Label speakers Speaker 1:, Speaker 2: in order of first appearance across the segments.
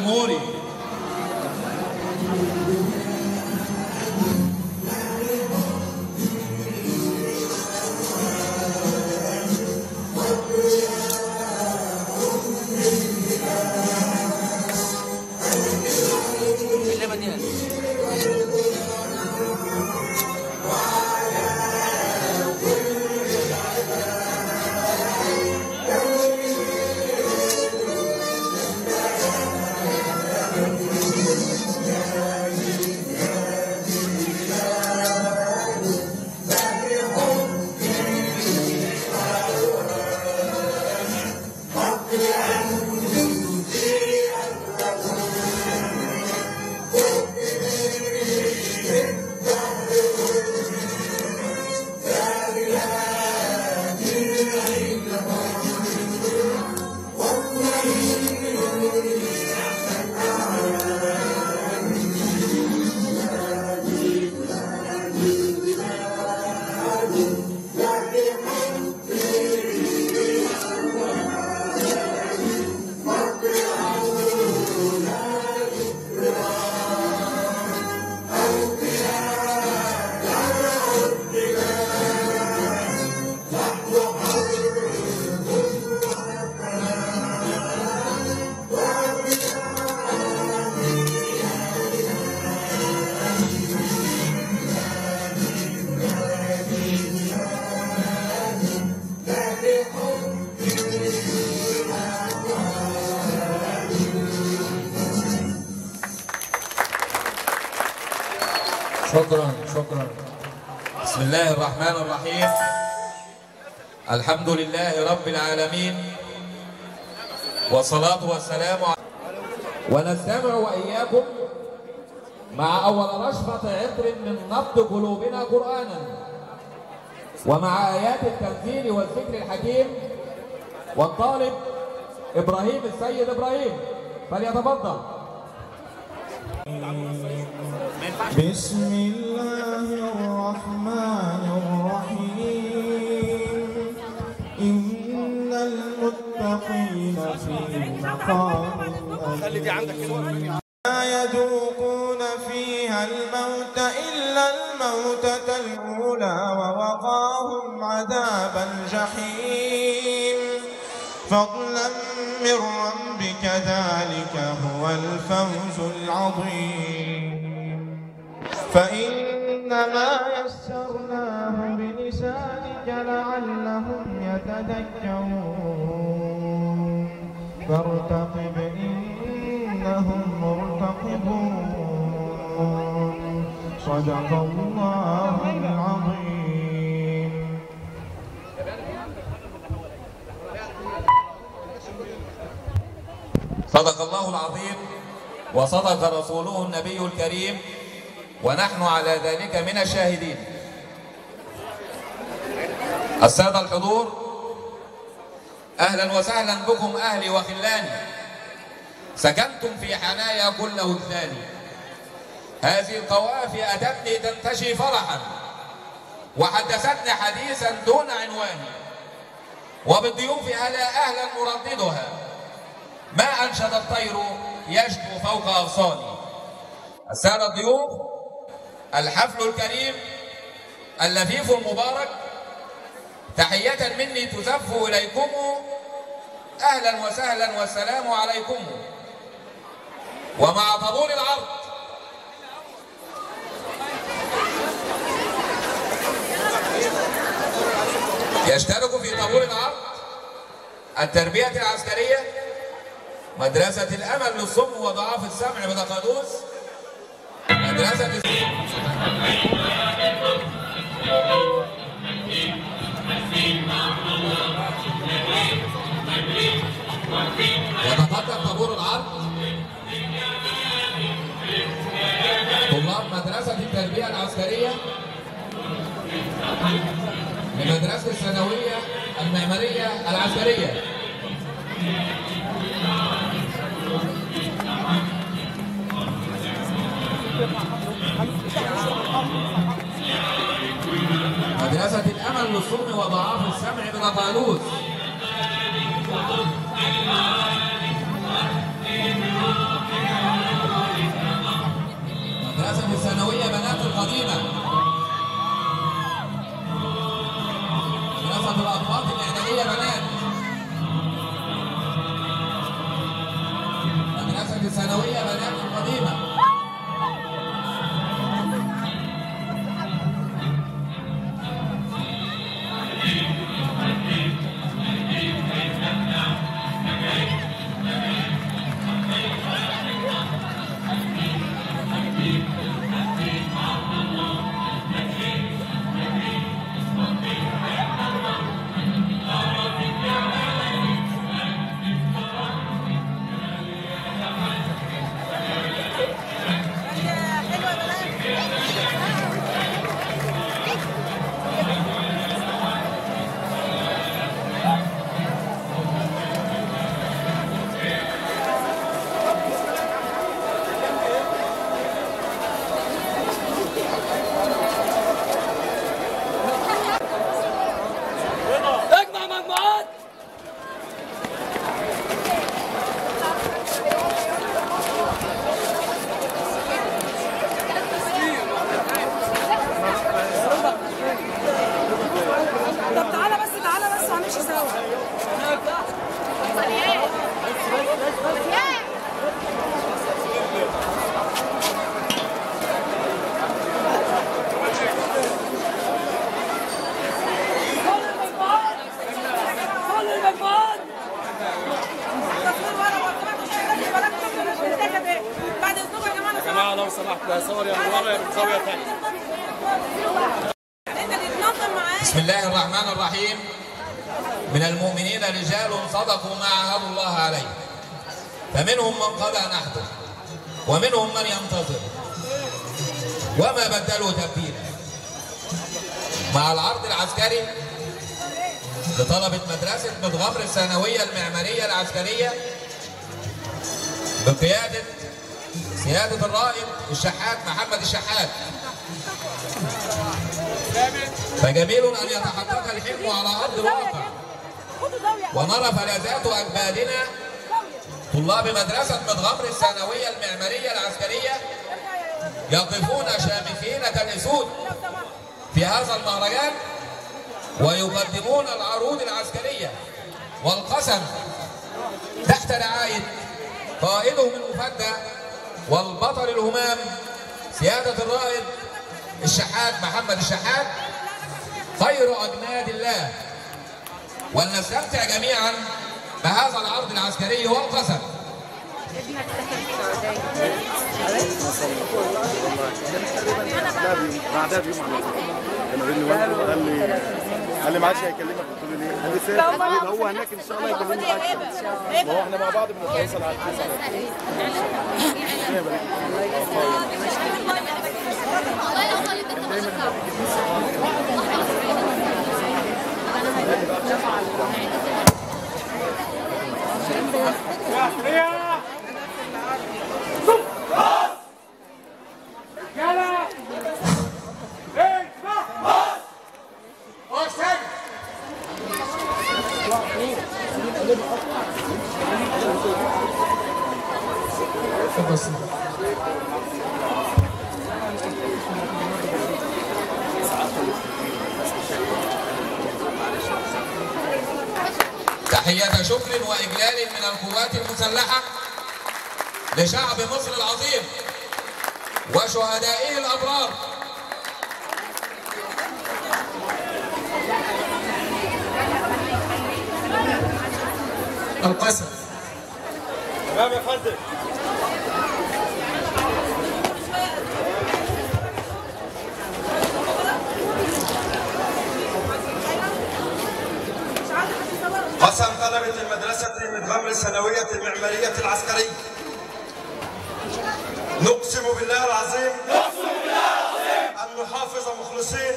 Speaker 1: الجمهوري.
Speaker 2: شكرا. بسم الله الرحمن الرحيم. الحمد لله رب العالمين، والصلاة والسلام ونستمع وإياكم مع أول رشفة عطر من نبض قلوبنا قرآنا، ومع آيات التنزيل والذكر الحكيم، والطالب إبراهيم السيد إبراهيم فليتفضل.
Speaker 3: بسم الله الرحمن الرحيم. إن المتقين في مقام أمين لا يذوقون فيها الموت إلا الموتة الأولى ووقاهم عذاب الجحيم فضلا من ربك ذلك هو الفوز العظيم. فإنما يسرناه بلسانك لعلهم يتذكرون فارتقب إنهم مرتقبون. صدق الله العظيم.
Speaker 2: صدق الله العظيم وصدق رسوله النبي الكريم، ونحن على ذلك من الشاهدين. السادة الحضور، أهلا وسهلا بكم أهلي وخلاني، سكنتم في حنايا كل وجدان. هذه القوافي أتتني تنتشي فرحا، وحدثتني حديثا دون عنوان، وبالضيوف أهلا مرددها. ما أنشد الطير يشكو فوق أغصاني. السادة الضيوف، الحفل الكريم اللفيف المبارك، تحية مني تزف إليكم، أهلا وسهلا والسلام عليكم. ومع طابور العرض يشترك في طابور العرض التربية العسكرية، مدرسة الأمل للصم وضعاف السمع بدقادوس، مدرسة يتقدم طابور العرض طلاب مدرسة التربية العسكرية لمدرسة الثانوية المعمارية العسكرية. مدرسة الأمل للصم وضعاف السمع بنطالوس.
Speaker 1: يا جماعه لو سمحت صور يا من ورا يا من زاويه ثانيه.
Speaker 2: بسم الله الرحمن الرحيم. من المؤمنين رجال صدقوا ما عاهدوا الله عليه، فمنهم من قضى نحبه ومنهم من ينتظر وما بدلوا تبديلا. مع العرض العسكري لطلبة مدرسة متغمر الثانوية المعمارية العسكرية بقيادة سيادة الرائد الشحات محمد الشحات، فجميل أن يتحقق الحلم على أرض الواقع ونرى فلذات أجبادنا طلاب مدرسة متغمر الثانوية المعمارية العسكرية يقفون شامخين كالأسود في هذا المهرجان ويقدمون العروض العسكرية والقسم تحت رعاية قائدهم المفدى والبطل الهمام سيادة الرائد الشحات محمد الشحات خير أجناد الله. ولنستمتع جميعا بهذا العرض العسكري والقسم.
Speaker 1: بعدها بيوم قال لي ما عادش هيكلمك. قلت له ليه؟ قال لي سيف هو هناك ان شاء الله يكلمني اكتر. ما هو احنا مع بعض بنتواصل على
Speaker 2: تحية شكر وإجلال من القوات المسلحة لشعب مصر العظيم وشهدائه الأبرار. القسم.
Speaker 1: تمام يا فندم.
Speaker 4: قسم طلبة المدرسة متغمر الثانوية المعمارية العسكرية. نقسم بالله العظيم أن نحافظ مخلصين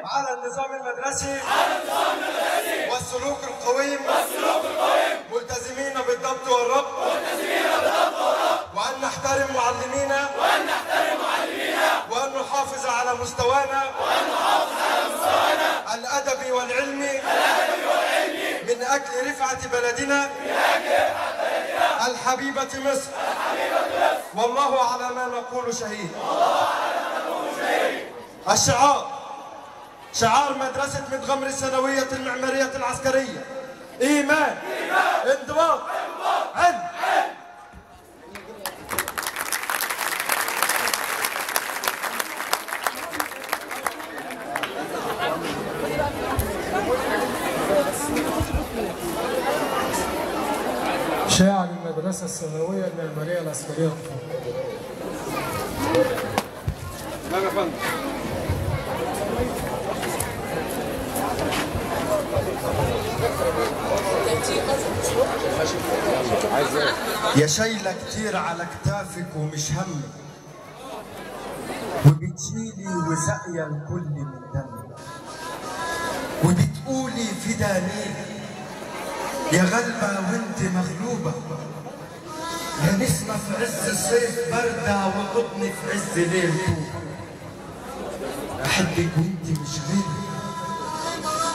Speaker 4: على النظام المدرسي والسلوك القويم ملتزمين بالضبط والربط وأن نحترم معلمينا وأن نحافظ على مستوانا الأدبي والعلمي من أجل رفعة بلدنا الحبيبة مصر. والله على ما نقول شهيد. شعار مدرسة متغمر الثانوية المعمارية العسكرية: إيمان، انضباط، علم.
Speaker 5: شاعر المدرسة الثانوية المعمارية العسكرية.
Speaker 1: تمام يا فندم.
Speaker 4: يا شايلة كتير على كتافك ومش همك، وبتشيلي وساقية الكل من دمك، وبتقولي فدانيك يا غلبة وانت مغلوبة، يا نسمة في عز الصيف باردة وقطن في عز ليل طوبة. بحبك وانت مش غيري،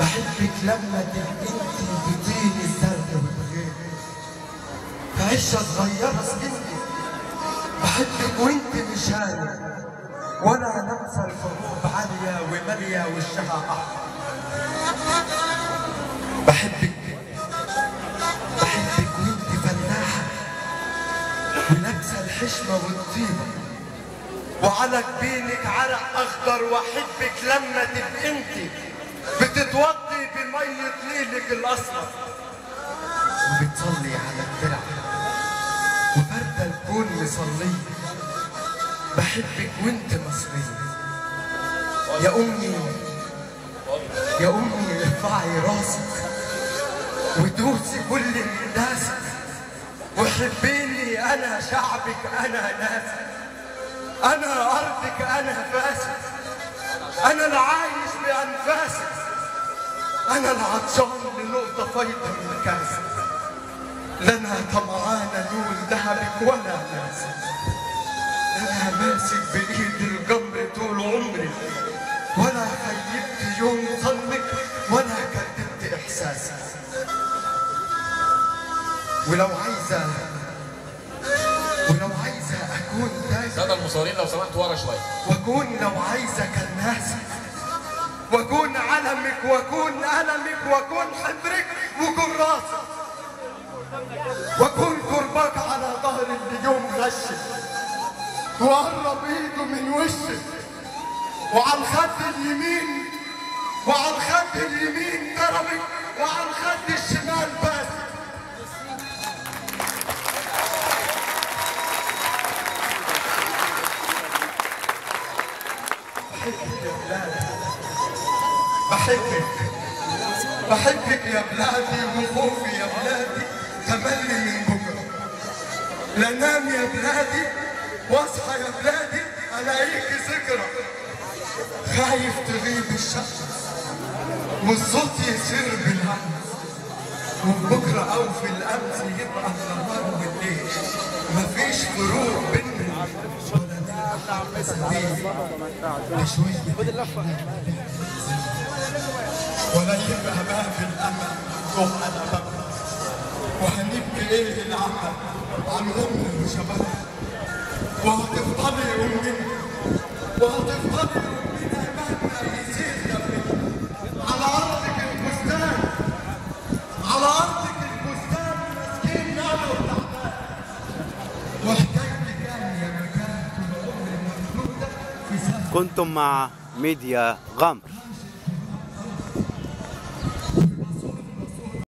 Speaker 4: بحبك لما تبقي انت بطيني الزرق وبغيري، في عشة صغيرة سكنتي. بحبك وانت مش هاني، وانا ننسى الحروب عالية ومالية وشها احمر. بحبك وانت فلاحة ولابسة الحشمة والطيبة وعلى جبينك عرق اخضر. واحبك لما تبقي انت بتتوضي بمية نيلك الاسمر. وبتصلي على الدرع وفردة الكون مصلية. بحبك وانت مصرية يا أمي، يا أمي ارفعي راسك ودوسي كل انداسك وحبيني أنا شعبك أنا ناسك، أنا أرضك أنا فاسك، أنا العايش بأنفاسك، أنا العطشان لنقطة فيضة من كاسك، لنا طمعان نول ذهبك ولا ناسك، أنا ماسك بإيد الجمر طول عمري ولا خيبت يوم ظنك ولا كذبت إحساسك. ولو عايزة أكون تاجر
Speaker 2: سادة المصورين لو سمحتوا ورا شوية،
Speaker 4: وأكون لو عايزة كناسك وأكون علمك وأكون ألمك وأكون حبرك وأكون راسك وأكون قربك على ظهر اللي يوم غشك وقرب إيده من وشك وعلى الخد اليمين ضربك وعلى الخد الشمال باسك. بحبك يا بلادي وخوفي يا بلادي تملي من بكره، لا نام يا بلادي واصحى يا بلادي الاقيكي ذكرى، خايف تغيب الشمس والصوت يصير بالهمس وبكره او في الامس يبقى النهار والليل، مفيش فروق بيننا ولا شويه ولا يبقى ما في الامل جوه الابد، وهنبكي ايه العمل عن امي وشباب، وهتفضلي امنا مهما يزيد دمنا على ارضك البستان مسكين انا وتعبان، وحكايتي كان يا مكان طول عمري ممدوده في سنة.
Speaker 6: كنتم مع ميديا غمر.